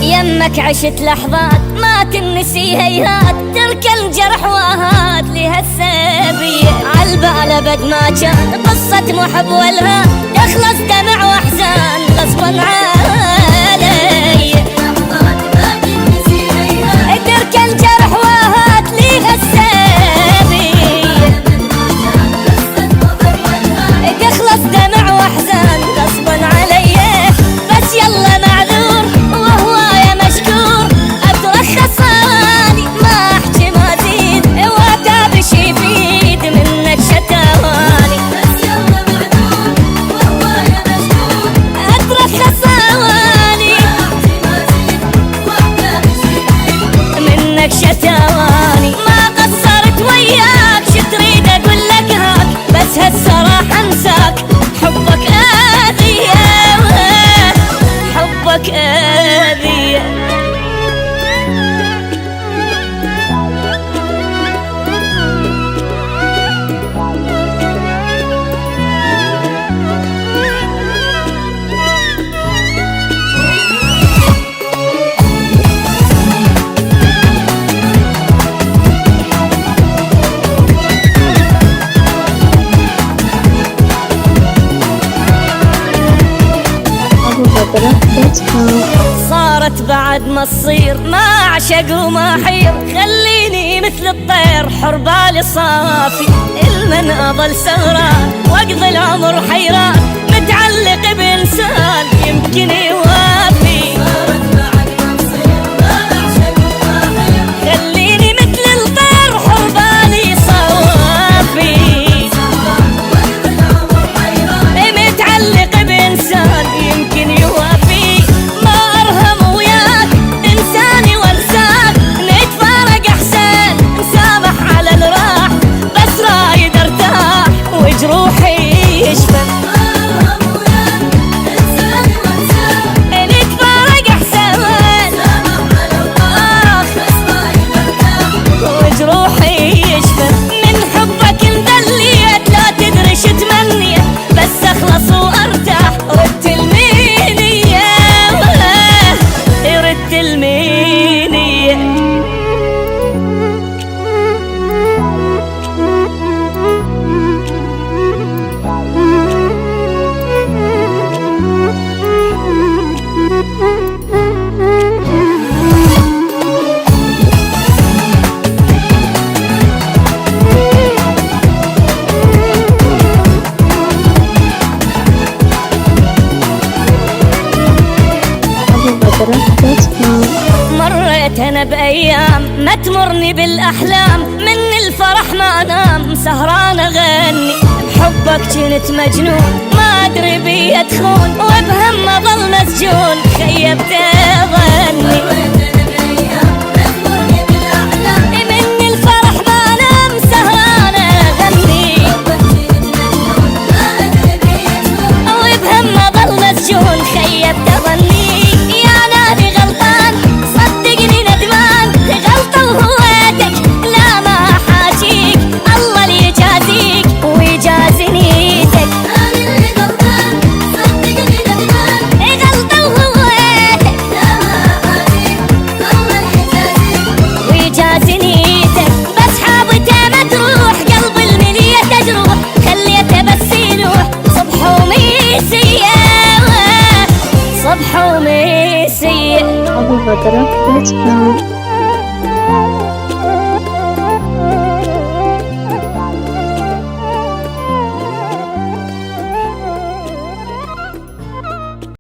يمك عشت لحظات ما تنسي هيهات، ترك الجرح وهات لها السبية. عالبال ابد ما كان قصة محب والها، يخلص دمع واحزان غصبا علي. ترك الجرح وهات لها السبية، تخلص دمع واحزان غصبا علي. بس يلا معذور وهو يا مشكور، اترخص اني ما احكي ما زيد، واتابش يفيد منك شتواني. بس يلا معذور وهو يا مشكور، اترخص اني ما احكي ما زيد، واتابش يفيد منك شتواني. ما قصرت وياك شو تريد اقول لك هاك، بس هالصراحة انساك حبك اذية، حبك اذية. صارت بعد ما تصير ما اعشق وما حير، خليني مثل الطير حر بالي صافي. المن اظل سهران واقضي العمر حيران، متعلق بانسان يمكن يوافي. صارت بعد ما تصير ما اعشق وما حير، خليني مثل الطير حر بالي صافي. واقضي العمر حيران متعلق بانسان يمكن يوافي. مريت انا بايام ما تمرني بالاحلام، من الفرح ما انام سهران اغني. بحبك كنت مجنون ما ادري بي ادخون، وبهم اظل مسجون خيبت اغني. من الفرح ما انام سهران اغني، وبهم اظل مسجون خيبت اغني. صبح ومسية.